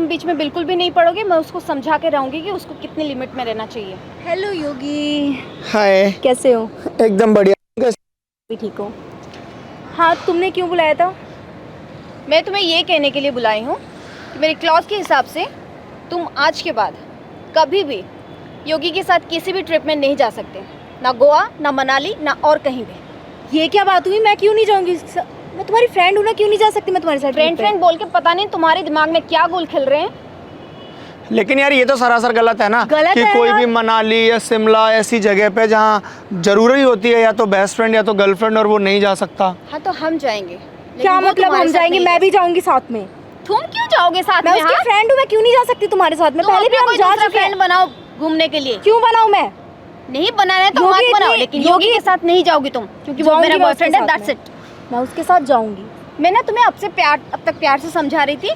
तुम बीच में बिल्कुल भी नहीं पड़ोगे, मैं उसको समझा के रहूँगी कि उसको कितनी लिमिट में रहना चाहिए। हेलो योगी, हाय। कैसे हो? एकदम बढ़िया। भी ठीक हो? हाँ, तुमने क्यों बुलाया था? मैं तुम्हें ये कहने के लिए बुलाई हूँ कि मेरी क्लॉज के हिसाब से तुम आज के बाद कभी भी योगी के साथ किसी भी ट्रिप में नहीं जा सकते, ना गोवा, ना मनाली, ना और कहीं भी। ये क्या बात हुई? मैं क्यों नहीं जाऊंगी? मैं तुम्हारी फ्रेंड हूँ ना, क्यों नहीं जा सकती मैं तुम्हारे साथ? फ्रेंड बोल के पता नहीं तुम्हारे दिमाग में क्या गोल खेल रहे हैं। लेकिन यार ये तो सरासर गलत है ना, गलत कि है कोई यार। भी मनाली या शिमला ऐसी जगह पे जहाँ जरूरी होती है या तो बेस्ट फ्रेंड या तो गर्लफ्रेंड और वो नहीं जा सकता। हाँ तो हम जाएंगे। क्या मतलब हम जाएंगे? मैं भी जाऊंगी साथ में। तुम क्यों जाओगे साथ में? मैं उसकी फ्रेंड हूँ, मैं क्यों नहीं जा सकती तुम्हारे साथ में? पहले भी हम जा चुके हैं। फ्रेंड बनाओ घूमने के लिए। क्यों बनाऊं मैं? नहीं बनाना है तो योगी मत बनाओ, इतनी- लेकिन योगी के साथ नहीं जाओगी तुम, क्योंकि वो जाऊंगी मेरा मैं उसके बॉयफ्रेंड है। साथ दैट्स में। इट। मैं उसके साथ जाऊंगी। मैं ना तुम्हें अब तक प्यार से समझा रही थी,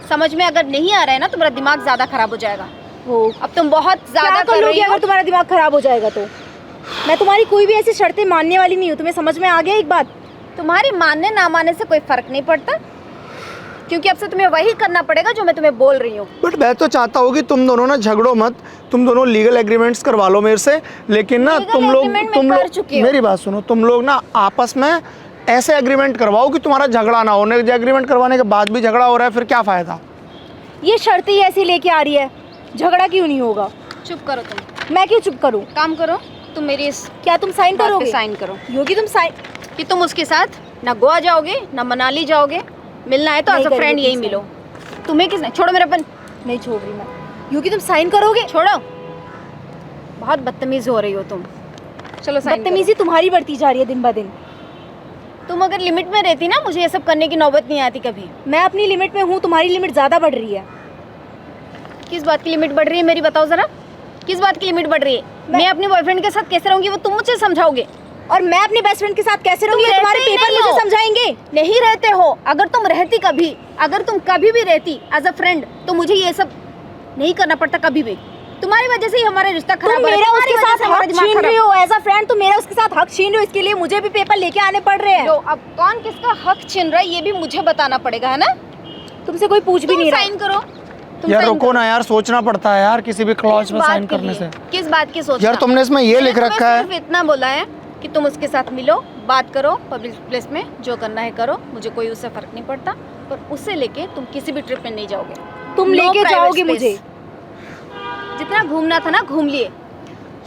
समझ में अगर नहीं आ रहा है ना, तुम्हारा दिमाग ज्यादा खराब हो जाएगा। हो, अब तुम बहुत ज्यादा कर रही हो। अगर तुम्हारा दिमाग खराब हो जाएगा तो मैं तुम्हारी कोई भी ऐसी शर्तें मानने वाली नहीं हूँ। तुम्हें समझ में आ गया एक बात? तुम्हारी मानने ना मानने से कोई फर्क नहीं पड़ता, क्योंकि अब से तुम्हें वही करना पड़ेगा जो मैं तुम्हें बोल रही हूँ। बट मैं तो चाहता हूँ कि तुम दोनों ना झगड़ो मत, तुम दोनों लीगल एग्रीमेंट्स करवा लो मेरे से। लेकिन ना Legal तुम agreement मैं कर चुकी हूँ। मेरी बात सुनो, तुम लोग ना आपस में ऐसे एग्रीमेंट करवाओ कि तुम्हारा झगड़ा ना होने। एग्रीमेंट करवाने के बाद भी झगड़ा हो रहा है, फिर क्या फायदा? ये शर्तें ही ऐसी लेके आ रही है, झगड़ा क्यों नहीं होगा? चुप करो तुम। मैं क्यों चुप करूँ? काम करो, तुम मेरी इस क्या तुम साइन बात पे करोगे? साइन करो योगी तुम साइन कि तुम उसके साथ ना गोवा जाओगे ना मनाली जाओगे। मिलना है तो नहीं एज अ फ्रेंड करेंगे यही तुम मिलो। तुम्हें किसने छोड़ो? मेरा अपन नहीं छोड़ रही मैं। योगी तुम साइन करोगे? छोड़ो, बहुत बदतमीज हो रही हो तुम। चलो साइन करो। बदतमीजी तुम्हारी बढ़ती जा रही है दिन ब दिन। तुम अगर लिमिट में रहती ना, मुझे ये सब करने की नौबत नहीं आती कभी। मैं अपनी लिमिट में हूँ, तुम्हारी लिमिट ज्यादा बढ़ रही है। किस बात की लिमिट बढ़ रही है मेरी बताओ जरा। किस बात की लिमिट बढ़ रही है? मैं अपने बॉयफ्रेंड के साथ कैसे रहूंगी वो तुम मुझे समझाओगे। और मैं अपने बेस्ट फ्रेंड के साथ कैसे रहूंगी? रहते तुम्हारे ही पेपर नहीं मुझे हो। समझाएंगे। नहीं रहते हो। अगर तुम रहती कभी, अगर तुम कभी भी रहती एज अ फ्रेंड, तो मुझे ये सब नहीं करना पड़ता कभी भी। तुम्हारी वजह से ही हमारा रिश्ता तुम खराब हो रहा है। मेरा तुम्हारी उसके वजह साथ से हमारा हक दिमाग छीन खराब रही हो। एज अ फ्रेंड तुम मेरा उसके साथ हक छीन रही हो, इसके लिए मुझे भी पेपर लेके आने पड़ रहे हैं। लो, अब कौन किसका हक छीन रहा है ये भी मुझे बताना पड़ेगा, है ना? तुमसे कोई पूछ भी तुम नहीं रहा। साइन करो। तुम यार sign रुको करो। ना यार, सोचना पड़ता है यार किसी भी क्लॉज किस में बात साइन के करने लिए? से। किस बात की सोचना? यार तुमने इसमें ये मैंने लिख तुम्हें रखा है। सिर्फ इतना बोला है कि तुम उसके साथ मिलो, बात करो, पब्लिक प्लेस में जो करना है करो, मुझे कोई उससे फर्क नहीं पड़ता। पर उससे लेके तुम किसी भी ट्रिप में नहीं जाओगे। तुम No लेके private जाओगे space। मुझे। जितना घूमना था ना घूम लिए।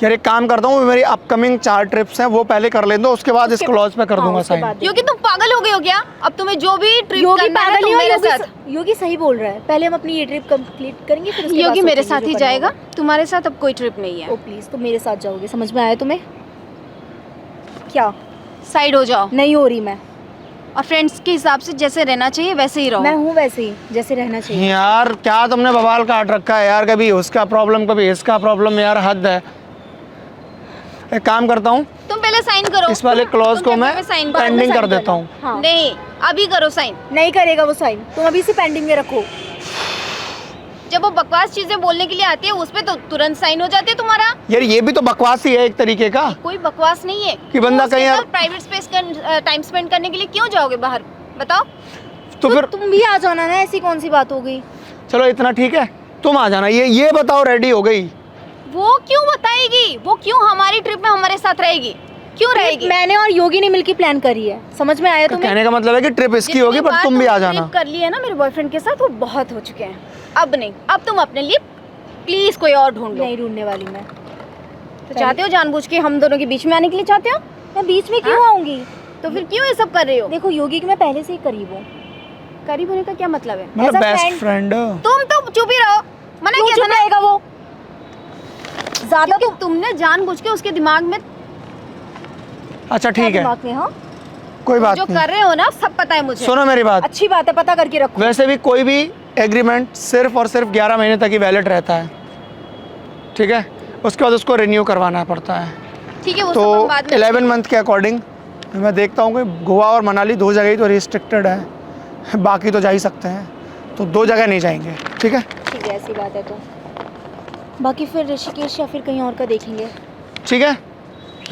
यार एक काम करता हूँ, मेरी अपकमिंग 4 ट्रिप्स हैं वो पहले कर लें दो, उसके बाद इस क्लॉज पे कर दूंगा साइन। क्योंकि तुम पागल हो गए हो क्या? अब तुम्हें जो भी ट्रिप योगी करना है पागल तुम नहीं हो। मेरे साथ। योगी सही बोल रहा है। पहले हम अपनी ये ट्रिप कंप्लीट करेंगे, फिर उसके बाद योगी मेरे सोचेंगे साथ जो ही करना जाएगा, होगा। तुम्हारे साथ अब कोई ट्रिप नहीं है। ओ प्लीज, तुम मेरे साथ जाओगे। समझ में आया तुम्हें? क्या? साइड हो जाओ। नहीं हो रही मैं। और फ्रेंड्स के हिसाब से जैसे रहना चाहिए वैसे ही रहो। मैं हूँ वैसे ही जैसे रहना चाहिए। यार क्या तुमने बवाल काट रखा है यार, कभी उसका प्रॉब्लम कभी इसका प्रॉब्लम, यार हद है। एक काम करता हूँ, तुम पहले साइन करो। इस वाले क्लॉज को मैं साइन पेंडिंग कर देता हूँ। हाँ। नहीं, अभी करो साइन। नहीं करेगा वो साइन। तुम अभी से पेंडिंग में रखो। जब वो बकवास चीजें बोलने के लिए आती है उस पे तो तुरंत साइन हो जाती है तुम्हारा। यार ये भी तो बकवास ही है एक तरीके का। कोई बकवास नहीं है कि बंदा कहीं यार प्राइवेट स्पेस टाइम स्पेंड करने के लिए क्यों जाओगे बाहर? बताओ। तो फिर तुम भी आ जाना ना, ऐसी कौन सी बात हो गई? चलो इतना ठीक है, तुम आ जाना। ये बताओ रेडी हो गई? वो क्यों बताएगी? वो क्यों हमारी ट्रिप में हमारे साथ रहेगी? क्यों रहेगी? मैंने और योगी ने मिलकर प्लान करी है। समझ में आया तुम्हें? कहने का मतलब है कि ट्रिप इसकी होगी पर तुम भी आ जाना। ट्रिप कर ली है ना मेरे बॉयफ्रेंड के साथ, वो बहुत हो चुके हैं। अब नहीं, अब तुम अपने लिए प्लीज कोई और ढूंढ लो। नहीं ढूंढने वाली मैं। तो चाहते हो जानबूझ के हम दोनों के बीच में आने के लिए चाहते हो? मैं बीच में क्यों आऊंगी? तो फिर क्यों ये सब कर रही हो? देखो योगी की मैं पहले से ही करीब हूँ। करीब होने का क्या मतलब है? मतलब As a best friend। Friend. तुम तो चुप ही रहो। मना क्यों किया था चुप ना। रहेगा वो? ज्यादा क्योंकि तुमने जानबूझ के उसके दिमाग में अच्छा क्या ठीक है, दिमाग में? हाँ, कोई बात जो नहीं। कर रहे हो ना सब पता है मुझे। सुनो मेरी बात, अच्छी बात है, पता करके रखो। वैसे भी कोई भी एग्रीमेंट सिर्फ और सिर्फ 11 महीने तक ही वैलिड रहता है, ठीक है? उसके बाद उसको रिन्यू करवाना पड़ता है। ठीक है, वो सब तो हम बाद में 11 मंथ के अकॉर्डिंग मैं देखता हूँ कि गोवा और मनाली 2 जगह ही तो रिस्ट्रिक्टेड है, बाकी तो जा ही सकते हैं, तो 2 जगह नहीं जाएंगे, ठीक है? ठीक है, ऐसी बात है तो बाकी फिर ऋषिकेश या फिर कहीं और का देखेंगे। ठीक है,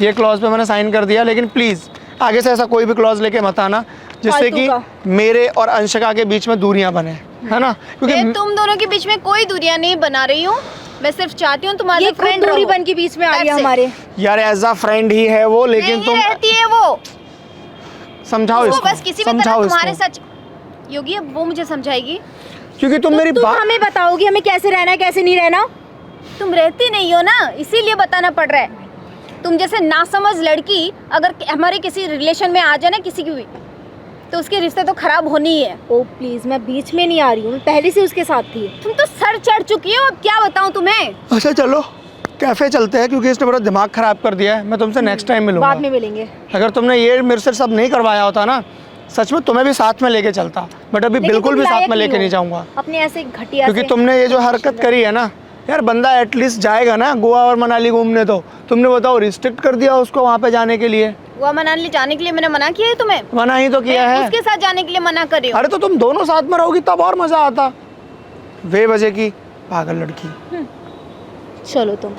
ये क्लॉज पे मैंने साइन कर दिया, लेकिन प्लीज़ आगे से ऐसा कोई भी क्लॉज लेके मत आना जिससे फालतू कि का। मेरे और अंशिका के बीच में दूरियां बने, है ना? क्योंकि मैं तुम दोनों के बीच में कोई दूरियां नहीं बना रही हूँ, मैं सिर्फ चाहती हूँ तुम्हारे ये खुद फ्रेंड दूरी रहो। बन के बीच में आ रही है That's it. हमारे। यार एज अ फ्रेंड ही है वो, लेकिन नहीं तुम रहती है वो समझाओ वो इसको, बस किसी भी तरह समझाओ तुम्हारे इसको, सच योगी अब वो मुझे समझाएगी। क्योंकि तुम मेरी तुम बात हमें बताओगी हमें कैसे रहना है कैसे नहीं रहना? तुम रहती नहीं हो ना, इसीलिए बताना पड़ रहा है। तुम जैसे नासमझ लड़की अगर हमारे किसी रिलेशन में आ जाए ना किसी की भी, तो उसके रिश्ते तो खराब होनी ही है। ओ प्लीज, मैं बीच में नहीं आ रही हूँ, मैं पहले से उसके साथ थी। तुम तो सर चढ़ चुकी हो, अब क्या बताऊं तुम्हें। अच्छा चलो कैफे चलते हैं, क्योंकि इसने मेरा दिमाग खराब कर दिया है। मैं तुमसे नेक्स्ट टाइम मिलूंगा। बाद में मिलेंगे। अगर तुमने ये मेरे से सब नहीं करवाया होता ना, सच में तुम्हें भी साथ में लेके चलता, बट अभी लेकिन बिल्कुल तुम भी साथ लायक में लेके हो नहीं जाऊंगा। अपने ऐसे घटिया क्योंकि से। तुमने ये जो हरकत करी है ना यार, बंदा एटलीस्ट जाएगा ना गोवा और मनाली घूमने, तो तुमने बताओ रिस्ट्रिक्ट कर दिया उसको वहाँ पे जाने के लिए। वो मनाली जाने के लिए मैंने मना किया है तुम्हें? मना ही तो किया मैं है। उसके साथ जाने के लिए मना कर रही हूँ। अरे तो तुम दोनों साथ में रहोगी तब और मजा आता। वे बजे की पागल लड़की। चलो तुम।